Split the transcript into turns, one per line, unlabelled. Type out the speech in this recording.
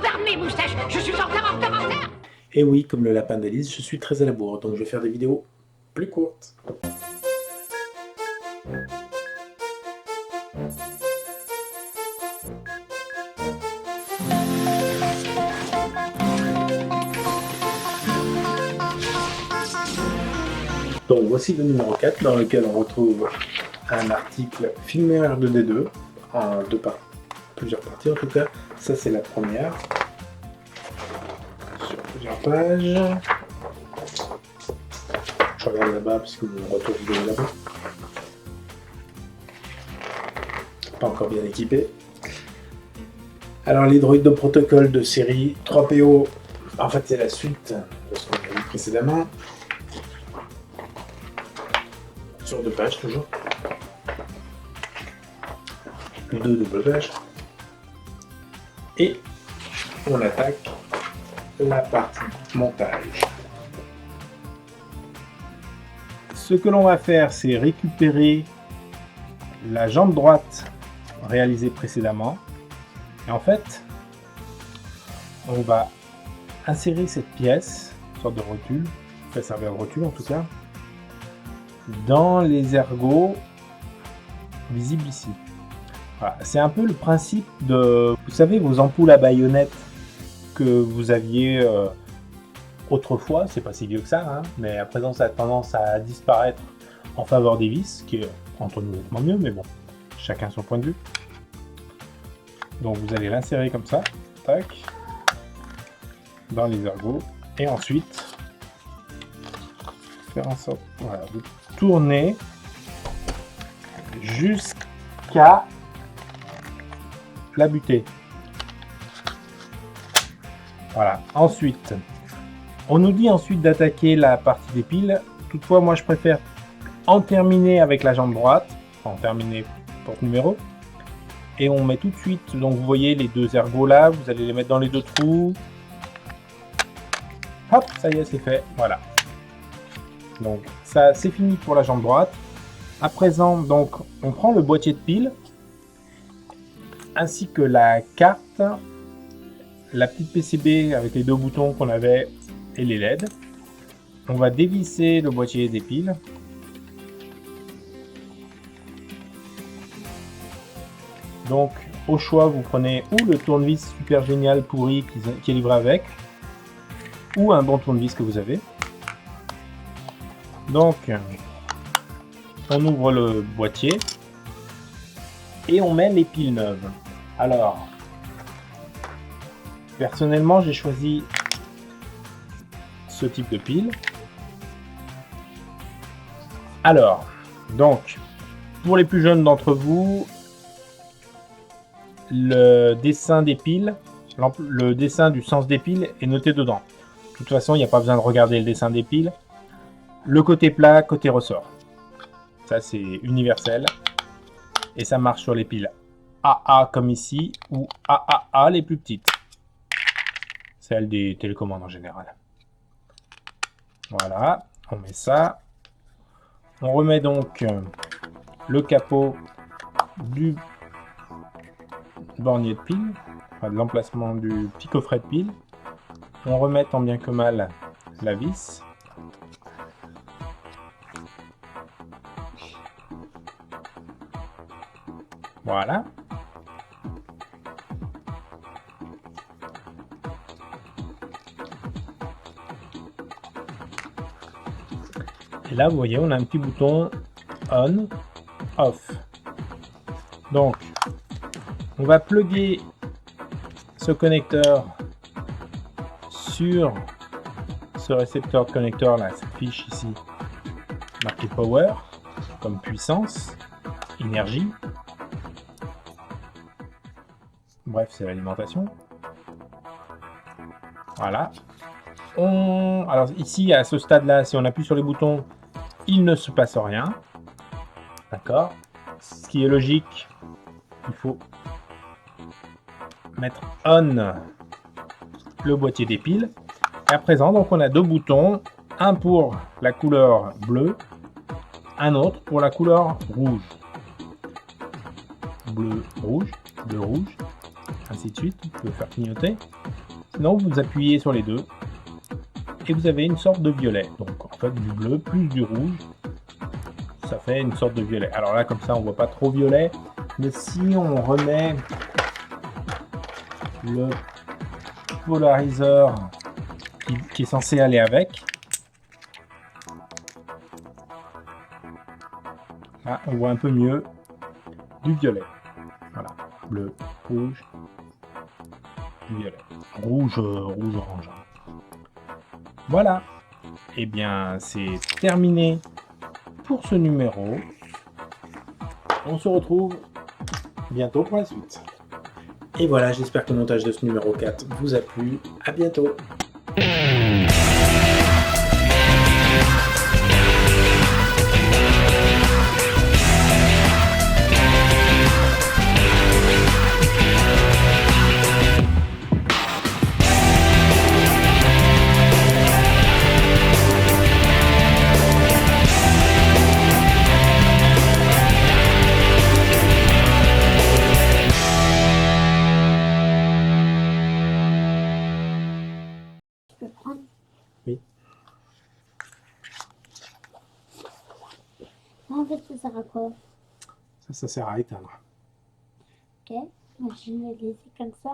Pardon, mes moustaches, je suis en retard.
Et oui, comme le lapin d'Alice, je suis très à la bourre, donc je vais faire des vidéos plus courtes. Donc voici le numéro 4 dans lequel on retrouve un article filmé en R2D2 en plusieurs parties en tout cas. Ça c'est la première sur plusieurs pages. Je regarde là-bas parce que mon retour vidéo est là-bas. Pas encore bien équipé. Alors les droïdes de protocole de série 3PO, en fait c'est la suite de ce qu'on a vu précédemment. Sur 2 pages toujours. 2 doubles pages. Et on attaque la partie montage. Ce que l'on va faire, c'est récupérer la jambe droite réalisée précédemment. Et en fait, on va insérer cette pièce, une sorte de rotule, ça servir de rotule en tout cas, dans les ergots visibles ici. Voilà. C'est un peu le principe de, vous savez, vos ampoules à baïonnette que vous aviez autrefois, c'est pas si vieux que ça, hein, mais à présent ça a tendance à disparaître en faveur des vis, ce qui est entre nous nettement mieux, mais bon, chacun son point de vue. Donc vous allez l'insérer comme ça, tac, dans les ergots, et ensuite faire en sorte, voilà, de tourner jusqu'à la butée. Voilà. Ensuite, on nous dit ensuite d'attaquer la partie des piles. Toutefois, moi je préfère en terminer avec la jambe droite, en terminer porte numéro. Et on met tout de suite, donc vous voyez les 2 ergots là, vous allez les mettre dans les 2 trous. Hop, ça y est, c'est fait. Voilà. Donc ça, c'est fini pour la jambe droite. À présent, donc, on prend le boîtier de piles, ainsi que la carte, la petite PCB avec les 2 boutons qu'on avait et les LED. On va dévisser le boîtier des piles. Donc, au choix, vous prenez ou le tournevis super génial pourri qui est livré avec, ou un bon tournevis que vous avez. Donc, on ouvre le boîtier et on met les piles neuves. Alors, personnellement, j'ai choisi ce type de pile. Alors, donc, pour les plus jeunes d'entre vous, le dessin des piles, le dessin du sens des piles est noté dedans. De toute façon, il n'y a pas besoin de regarder le dessin des piles. Le côté plat, côté ressort. Ça, c'est universel. Et ça marche sur les piles AA comme ici, ou AAA les plus petites. Celles des télécommandes en général. Voilà, on met ça. On remet donc le capot du bornier de pile, enfin de l'emplacement du petit coffret de pile. On remet tant bien que mal la vis. Voilà. Et là, vous voyez, on a un petit bouton on, off. Donc, on va plugger ce connecteur sur ce récepteur de connecteur là, cette fiche ici, marqué power, comme puissance, énergie. Bref, c'est l'alimentation. Voilà. Alors ici, à ce stade-là, si on appuie sur les boutons, il ne se passe rien. D'accord. Ce qui est logique, il faut mettre on le boîtier des piles. Et à présent, donc on a 2 boutons, un pour la couleur bleue, un autre pour la couleur rouge. Bleu, rouge, bleu, rouge. ainsi de suite. Vous pouvez faire clignoter. Sinon, vous appuyez sur les deux et vous avez une sorte de violet. Donc en fait, du bleu plus du rouge, ça fait une sorte de violet. Alors là, comme ça, on voit pas trop violet, mais si on remet le polariseur qui est censé aller avec, là, on voit un peu mieux du violet. Voilà, bleu, rouge, violet. Rouge, rouge, orange. Voilà. Et bien, c'est terminé pour ce numéro. On se retrouve bientôt pour la suite. Et voilà, j'espère que le montage de ce numéro 4 vous a plu. À bientôt.
Je peux prendre?
Oui.
En fait, ça sert à quoi?
Ça sert à éteindre.
Ok, moi je vais le laisser comme ça.